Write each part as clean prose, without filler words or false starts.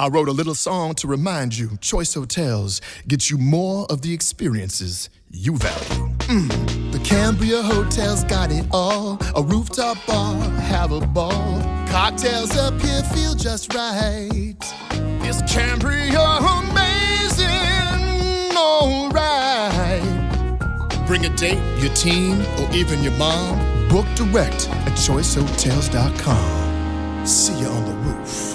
I wrote a little song to remind you, Choice Hotels get you more of the experiences you value. The Cambria Hotel's got it all. A rooftop bar, have a ball. Cocktails up here feel just right. Is Cambria amazing? Alright. Bring a date, your team, or even your mom. Book direct at choicehotels.com. See you on the roof.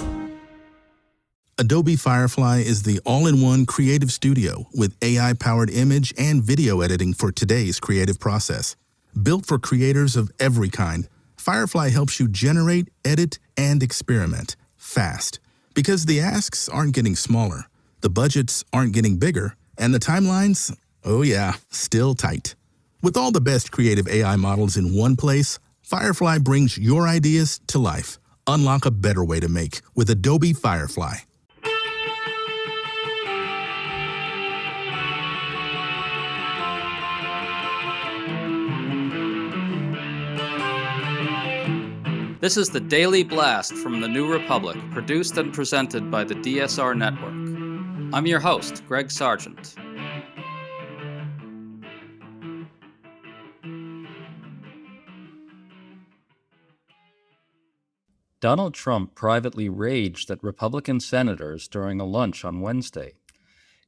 Adobe Firefly is the all-in-one creative studio with AI-powered image and video editing for today's creative process. Built for creators of every kind, Firefly helps you generate, edit, and experiment fast. Because the asks aren't getting smaller, the budgets aren't getting bigger, and the timelines, oh yeah, still tight. With all the best creative AI models in one place, Firefly brings your ideas to life. Unlock a better way to make with Adobe Firefly. This is the Daily Blast from the New Republic, produced and presented by the DSR Network. I'm your host, Greg Sargent. Donald Trump privately raged at Republican senators during a lunch on Wednesday.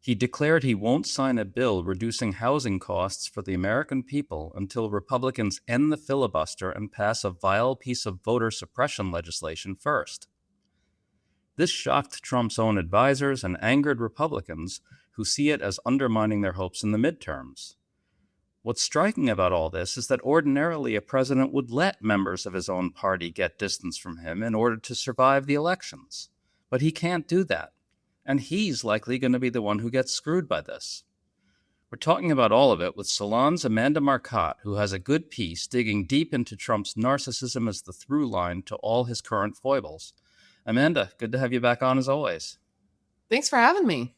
He declared he won't sign a bill reducing housing costs for the American people until Republicans end the filibuster and pass a vile piece of voter suppression legislation first. This shocked Trump's own advisors and angered Republicans who see it as undermining their hopes in the midterms. What's striking about all this is that ordinarily a president would let members of his own party get distance from him in order to survive the elections. But he can't do that. And he's likely going to be the one who gets screwed by this. We're talking about all of it with Salon's Amanda Marcotte, who has a good piece digging deep into Trump's narcissism as the through line to all his current foibles. Amanda, good to have you back on as always. Thanks for having me.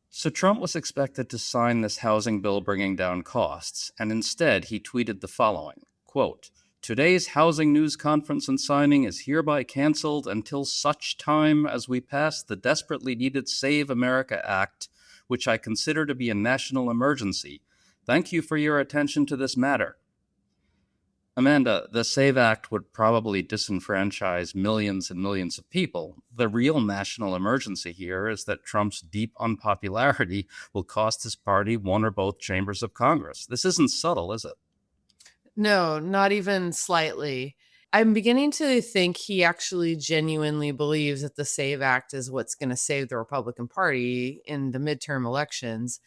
So Trump was expected to sign this housing bill bringing down costs, and instead he tweeted the following, quote, "Today's housing news conference and signing is hereby canceled until such time as we pass the desperately needed Save America Act, which I consider to be a national emergency. Thank you for your attention to this matter." Amanda, the SAVE Act would probably disenfranchise millions and millions of people. The real national emergency here is that Trump's deep unpopularity will cost his party one or both chambers of Congress. This isn't subtle, is it? No, not even slightly. I'm beginning to think he actually genuinely believes that the SAVE Act is what's going to save the Republican Party in the midterm elections.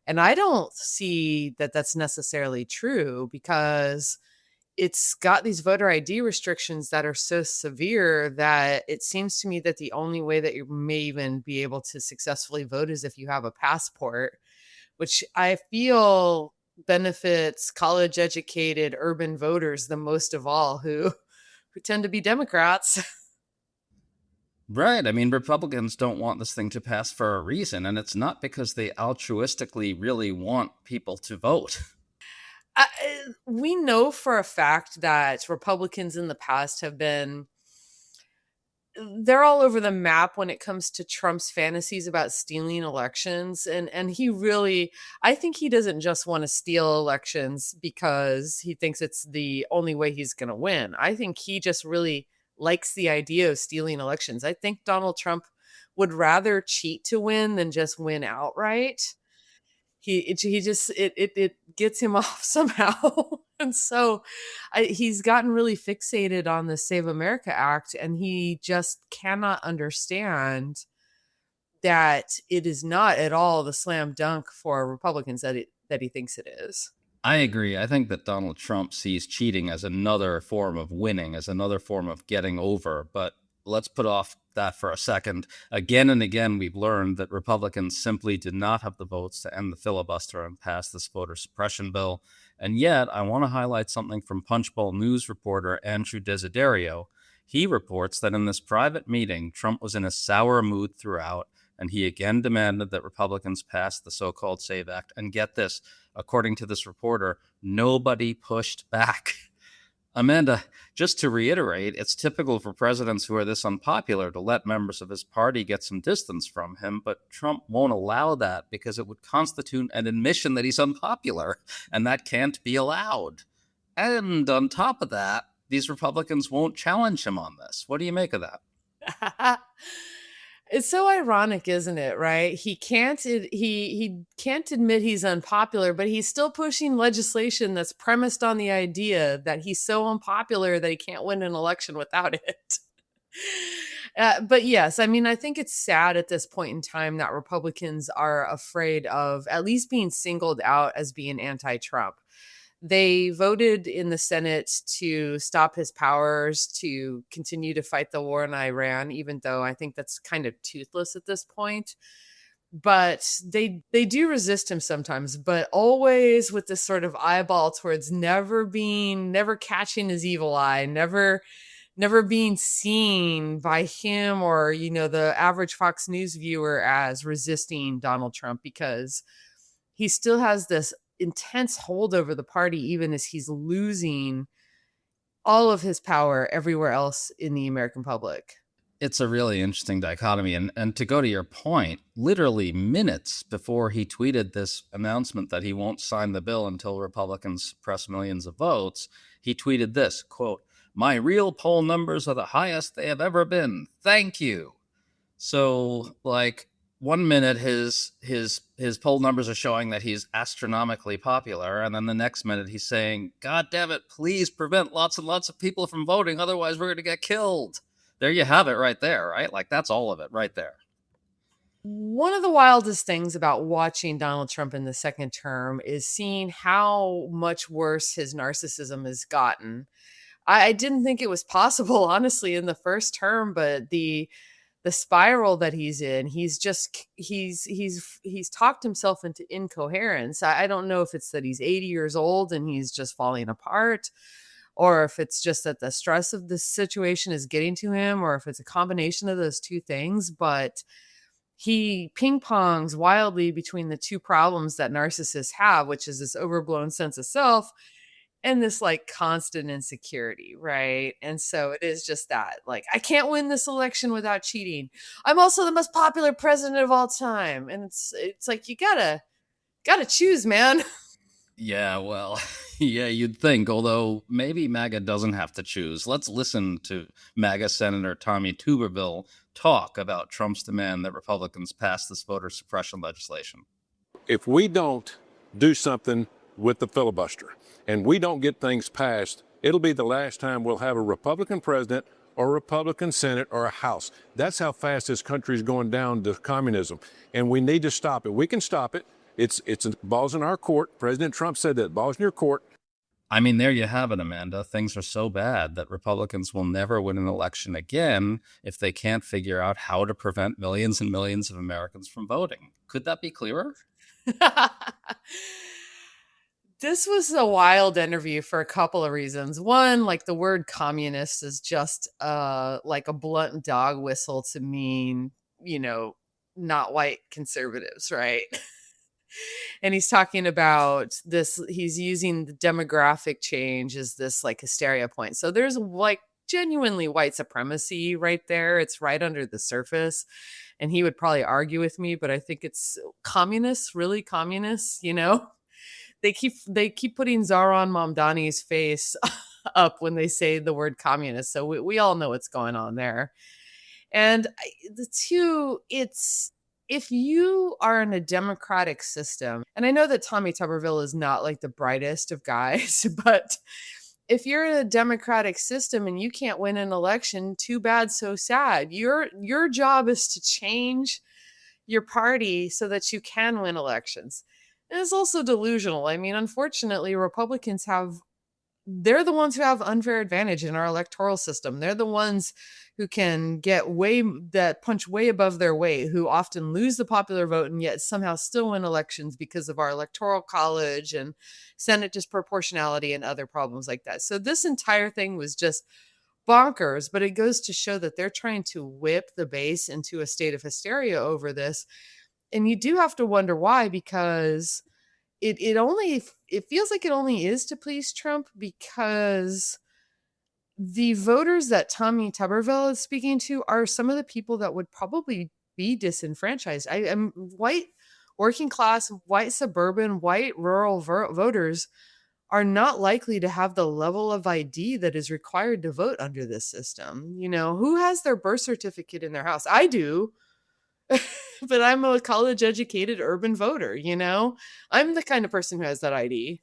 And I don't see that that's necessarily true because it's got these voter ID restrictions that are so severe that it seems to me that the only way that you may even be able to successfully vote is if you have a passport, which I feel benefits college educated urban voters the most of all, who tend to be Democrats. Right. I mean, Republicans don't want this thing to pass for a reason, and it's not because they altruistically really want people to vote. We know for a fact that Republicans in the past have been, they're all over the map when it comes to Trump's fantasies about stealing elections. And he really, I think he doesn't just want to steal elections because he thinks it's the only way he's going to win. I think he just really likes the idea of stealing elections. I think Donald Trump would rather cheat to win than just win outright. It gets him off somehow. And so he's gotten really fixated on the Save America Act, and he just cannot understand that it is not at all the slam dunk for Republicans that he thinks it is. I agree. I think that Donald Trump sees cheating as another form of winning, as another form of getting over. But let's put off that for a second. Again and again, we've learned that Republicans simply did not have the votes to end the filibuster and pass this voter suppression bill. And yet, I want to highlight something from Punchbowl News reporter Andrew Desiderio. He reports that in this private meeting, Trump was in a sour mood throughout, and he again demanded that Republicans pass the so-called SAVE Act. And get this, according to this reporter, nobody pushed back. Amanda, just to reiterate, it's typical for presidents who are this unpopular to let members of his party get some distance from him, but Trump won't allow that because it would constitute an admission that he's unpopular, and that can't be allowed. And on top of that, these Republicans won't challenge him on this. What do you make of that? It's so ironic, isn't it? Right? He can't admit he's unpopular, but he's still pushing legislation that's premised on the idea that he's so unpopular that he can't win an election without it. But yes, I mean, I think it's sad at this point in time that Republicans are afraid of at least being singled out as being anti-Trump. They voted in the Senate to stop his powers to continue to fight the war in Iran, even though I think that's kind of toothless at this point. But they do resist him sometimes, but always with this sort of eyeball towards never catching his evil eye, never being seen by him or, the average Fox News viewer as resisting Donald Trump, because he still has this intense hold over the party, even as he's losing all of his power everywhere else in the American public. It's a really interesting dichotomy. And to go to your point, literally minutes before he tweeted this announcement that he won't sign the bill until Republicans suppress millions of votes, he tweeted this, quote, "My real poll numbers are the highest they have ever been. Thank you." So, like, 1 minute his poll numbers are showing that he's astronomically popular, and then the next minute he's saying, "God damn it, please prevent lots and lots of people from voting, otherwise we're going to get killed." There you have it right there, right? Like, that's all of it right there. One of the wildest things about watching Donald Trump in the second term is seeing how much worse his narcissism has gotten. I didn't think it was possible, honestly, in the first term, but the spiral that he's in, he's talked himself into incoherence. I don't know if it's that he's 80 years old and he's just falling apart, or if it's just that the stress of this situation is getting to him, or if it's a combination of those two things. But he ping pongs wildly between the two problems that narcissists have, which is this overblown sense of self and this like constant insecurity, right? And so it is just that, like, I can't win this election without cheating. I'm also the most popular president of all time. And it's like, you gotta choose, man. Yeah, well, yeah, you'd think, although maybe MAGA doesn't have to choose. Let's listen to MAGA Senator Tommy Tuberville talk about Trump's demand that Republicans pass this voter suppression legislation. If we don't do something with the filibuster and we don't get things passed, it'll be the last time we'll have a Republican president or a Republican Senate or a House. That's how fast this country is going down to communism, and we need to stop it. We can stop it. It's balls in our court. President Trump said that, balls in your court. I mean, there you have it, Amanda. Things are so bad that Republicans will never win an election again if they can't figure out how to prevent millions and millions of Americans from voting. Could that be clearer? This was a wild interview for a couple of reasons. One, like, the word communist is just like a blunt dog whistle to mean, not white conservatives, right? And he's talking about this, he's using the demographic change as this like hysteria point. So there's like genuinely white supremacy right there. It's right under the surface. And he would probably argue with me, but I think it's communists, really communists, They keep putting Zohran Mamdani's face up when they say the word communist. So we all know what's going on there. And the two, it's, if you are in a democratic system, and I know that Tommy Tuberville is not like the brightest of guys, but if you're in a democratic system and you can't win an election, too bad, so sad. Your job is to change your party so that you can win elections. And it's also delusional. I mean, unfortunately, Republicans they're the ones who have unfair advantage in our electoral system. They're the ones who can punch way above their weight, who often lose the popular vote and yet somehow still win elections because of our electoral college and Senate disproportionality and other problems like that. So this entire thing was just bonkers, but it goes to show that they're trying to whip the base into a state of hysteria over this. And you do have to wonder why, because it feels like it only is to please Trump, because the voters that Tommy Tuberville is speaking to are some of the people that would probably be disenfranchised. I am white, working class, white suburban, white rural voters are not likely to have the level of ID that is required to vote under this system. Who has their birth certificate in their house? I do. But I'm a college educated urban voter, I'm the kind of person who has that ID.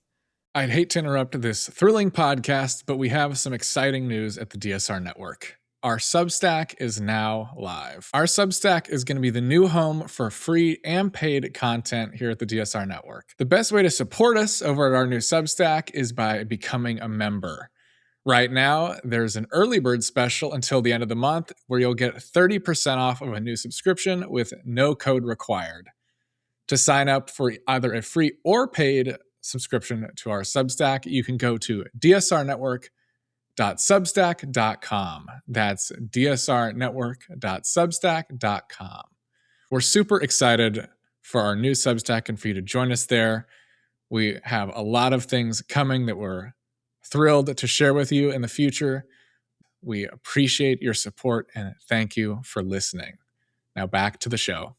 I'd hate to interrupt this thrilling podcast, but we have some exciting news at the DSR Network. Our Substack is now live. Our Substack is going to be the new home for free and paid content here at the DSR Network. The best way to support us over at our new Substack is by becoming a member. Right now, there's an early bird special until the end of the month where you'll get 30% off of a new subscription with no code required. To sign up for either a free or paid subscription to our Substack, you can go to dsrnetwork.substack.com. That's dsrnetwork.substack.com. We're super excited for our new Substack and for you to join us there. We have a lot of things coming that we're thrilled to share with you in the future. We appreciate your support and thank you for listening. Now back to the show.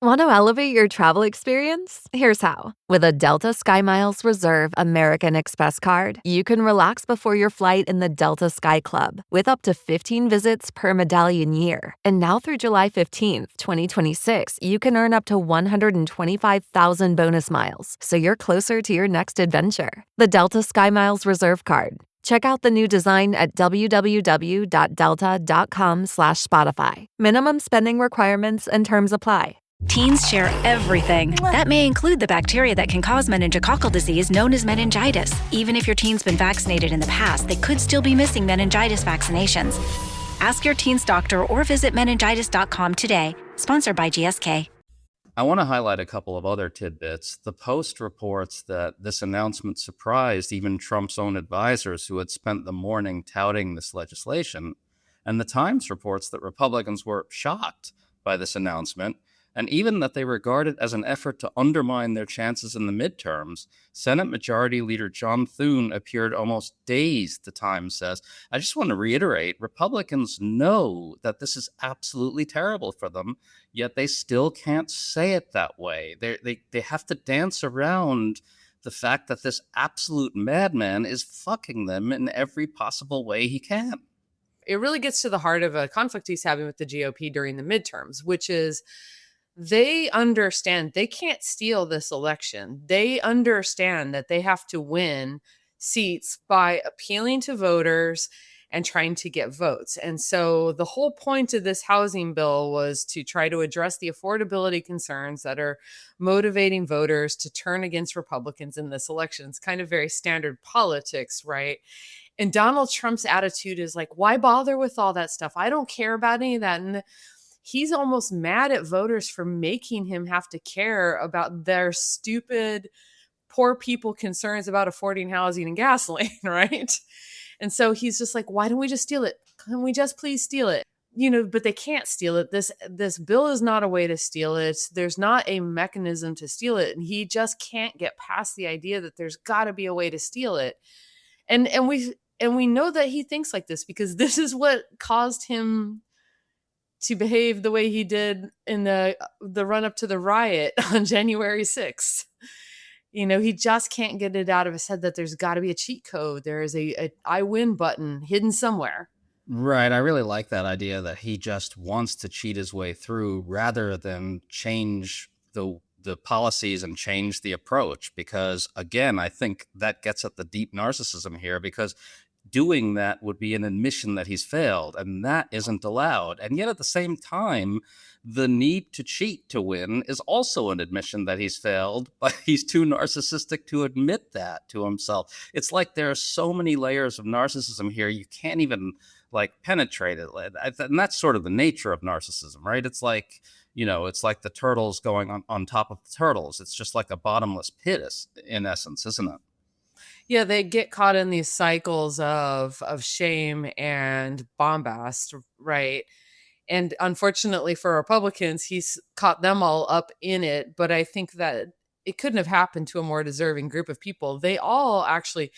Want to elevate your travel experience? Here's how. With a Delta SkyMiles Reserve American Express card, you can relax before your flight in the Delta Sky Club with up to 15 visits per medallion year. And now through July 15th, 2026, you can earn up to 125,000 bonus miles, so you're closer to your next adventure. The Delta SkyMiles Reserve card. Check out the new design at www.delta.com/Spotify. Minimum spending requirements and terms apply. Teens share everything. That may include the bacteria that can cause meningococcal disease known as meningitis. Even if your teen's been vaccinated in the past, they could still be missing meningitis vaccinations. Ask your teen's doctor or visit meningitis.com today. Sponsored by GSK. I want to highlight a couple of other tidbits. The Post reports that this announcement surprised even Trump's own advisors who had spent the morning touting this legislation. And the Times reports that Republicans were shocked by this announcement, and even that they regard it as an effort to undermine their chances in the midterms. Senate Majority Leader John Thune appeared almost dazed, the Times says. I just want to reiterate, Republicans know that this is absolutely terrible for them, yet they still can't say it that way. They have to dance around the fact that this absolute madman is fucking them in every possible way he can. It really gets to the heart of a conflict he's having with the GOP during the midterms, which is they understand they can't steal this election. They understand that they have to win seats by appealing to voters and trying to get votes. And so the whole point of this housing bill was to try to address the affordability concerns that are motivating voters to turn against Republicans in this election. It's kind of very standard politics, right? And Donald Trump's attitude is like, why bother with all that stuff? I don't care about any of that. And he's almost mad at voters for making him have to care about their stupid, poor people concerns about affording housing and gasoline, right? And so he's just like, why don't we just steal it? Can we just please steal it? But they can't steal it. This bill is not a way to steal it. There's not a mechanism to steal it. And he just can't get past the idea that there's got to be a way to steal it. And we know that he thinks like this because this is what caused him to behave the way he did in the run up to the riot on January 6th. He just can't get it out of his head that there's got to be a cheat code. There is a I win button hidden somewhere. Right. I really like that idea that he just wants to cheat his way through rather than change the policies and change the approach. Because, again, I think that gets at the deep narcissism here, because doing that would be an admission that he's failed, and that isn't allowed. And yet at the same time, the need to cheat to win is also an admission that he's failed, but he's too narcissistic to admit that to himself. It's like there are so many layers of narcissism here, you can't even penetrate it. And that's sort of the nature of narcissism, right? It's like, it's like the turtles going on top of the turtles. It's just like a bottomless pit in essence, isn't it? Yeah, they get caught in these cycles of shame and bombast, right? And unfortunately for Republicans, he's caught them all up in it. But I think that it couldn't have happened to a more deserving group of people. They all actually,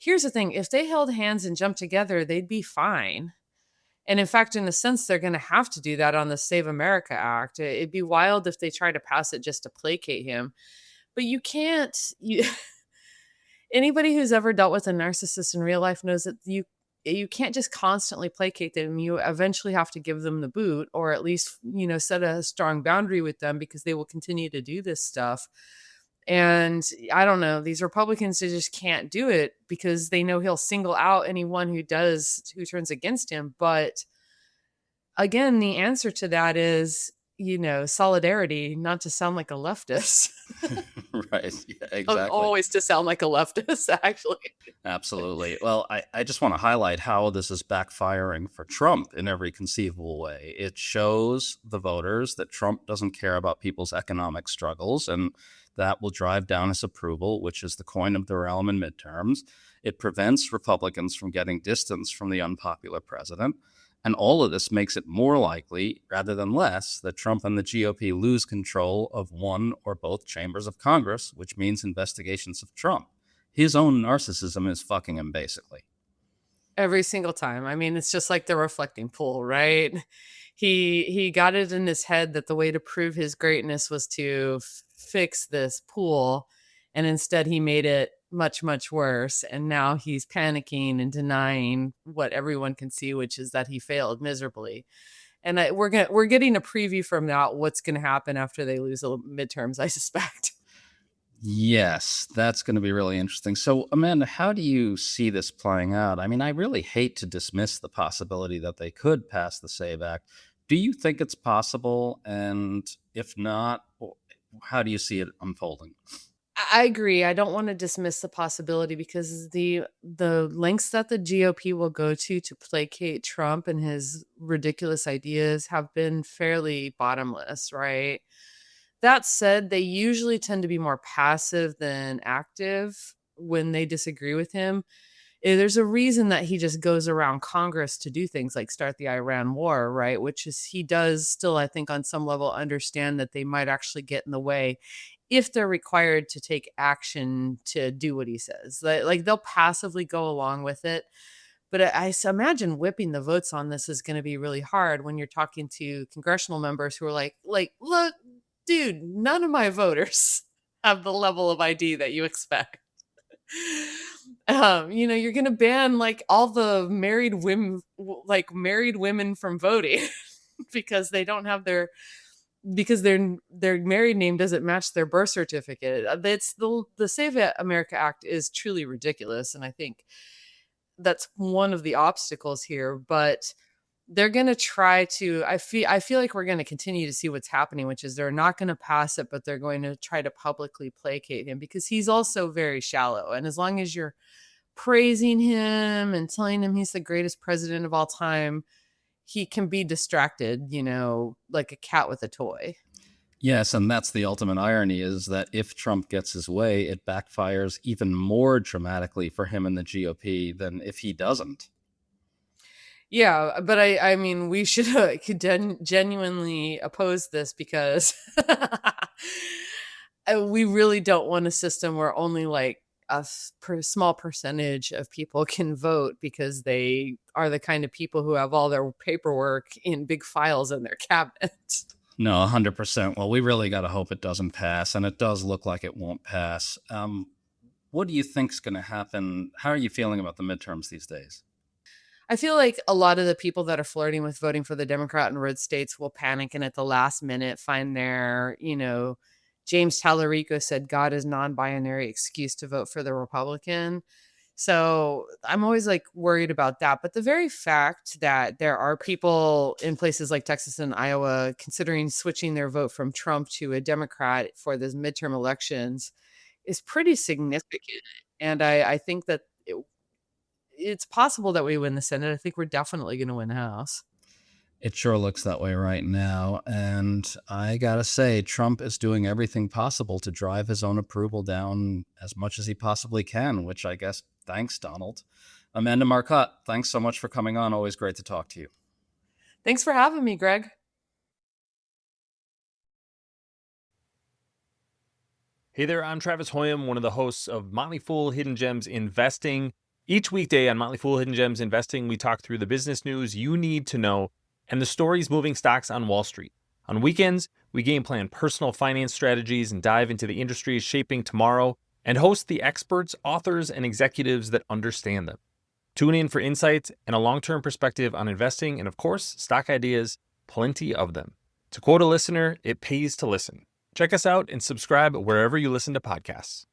here's the thing. If they held hands and jumped together, they'd be fine. And in fact, in a sense, they're going to have to do that on the Save America Act. It'd be wild if they try to pass it just to placate him. But you can't. Anybody who's ever dealt with a narcissist in real life knows that you can't just constantly placate them. You eventually have to give them the boot, or at least, set a strong boundary with them, because they will continue to do this stuff. And I don't know, these Republicans, they just can't do it because they know he'll single out anyone who turns against him. But again, the answer to that is, solidarity, not to sound like a leftist. Right. Yeah, exactly. Always to sound like a leftist, actually. Absolutely. Well, I just want to highlight how this is backfiring for Trump in every conceivable way. It shows the voters that Trump doesn't care about people's economic struggles, and that will drive down his approval, which is the coin of the realm in midterms. It prevents Republicans from getting distance from the unpopular president. And all of this makes it more likely, rather than less, that Trump and the GOP lose control of one or both chambers of Congress, which means investigations of Trump. His own narcissism is fucking him, basically. Every single time. I mean, it's just like the reflecting pool, right? He got it in his head that the way to prove his greatness was to fix this pool, and instead he made it much, much worse. And now he's panicking and denying what everyone can see, which is that he failed miserably. And we're getting a preview from that, what's going to happen after they lose the midterms, I suspect. Yes, that's going to be really interesting. So, Amanda, how do you see this playing out? I mean, I really hate to dismiss the possibility that they could pass the SAVE Act. Do you think it's possible? And if not, how do you see it unfolding? I agree. I don't want to dismiss the possibility, because the lengths that the GOP will go to placate Trump and his ridiculous ideas have been fairly bottomless, right? That said, they usually tend to be more passive than active when they disagree with him. There's a reason that he just goes around Congress to do things like start the Iran war, right? Which is, he does still, I think, on some level understand that they might actually get in the way if they're required to take action to do what he says. Like they'll passively go along with it. But I imagine whipping the votes on this is going to be really hard when you're talking to congressional members who are like, look, dude, none of my voters have the level of ID that you expect. You're going to ban like all the married women from voting because they don't have their married name doesn't match their birth certificate. It's the Save America Act is truly ridiculous, and I think that's one of the obstacles here. But they're going to try to. I feel like we're going to continue to see what's happening, which is they're not going to pass it, but they're going to try to publicly placate him, because he's also very shallow. And as long as you're praising him and telling him he's the greatest president of all time, he can be distracted, like a cat with a toy. Yes, and that's the ultimate irony, is that if Trump gets his way, it backfires even more dramatically for him and the GOP than if he doesn't. Yeah, but I mean, we should genuinely oppose this, because we really don't want a system where only like a small percentage of people can vote, because they are the kind of people who have all their paperwork in big files in their cabinet. No, 100%. Well, we really got to hope it doesn't pass, and it does look like it won't pass. What do you think's going to happen? How are you feeling about the midterms these days? I feel like a lot of the people that are flirting with voting for the Democrat in red states will panic and at the last minute find their, James Tallarico said God is non-binary excuse to vote for the Republican. So I'm always like worried about that. But the very fact that there are people in places like Texas and Iowa considering switching their vote from Trump to a Democrat for the midterm elections is pretty significant. And I think that it's possible that we win the Senate. I think we're definitely going to win the House. It sure looks that way right now. And I got to say, Trump is doing everything possible to drive his own approval down as much as he possibly can, which I guess thanks, Donald. Amanda Marcotte, thanks so much for coming on. Always great to talk to you. Thanks for having me, Greg. Hey there, I'm Travis Hoyam, one of the hosts of Motley Fool Hidden Gems Investing. Each weekday on Motley Fool Hidden Gems Investing, we talk through the business news you need to know and the stories moving stocks on Wall Street. On weekends, we game plan personal finance strategies and dive into the industries shaping tomorrow and host the experts, authors, and executives that understand them. Tune in for insights and a long-term perspective on investing and, of course, stock ideas, plenty of them. To quote a listener, it pays to listen. Check us out and subscribe wherever you listen to podcasts.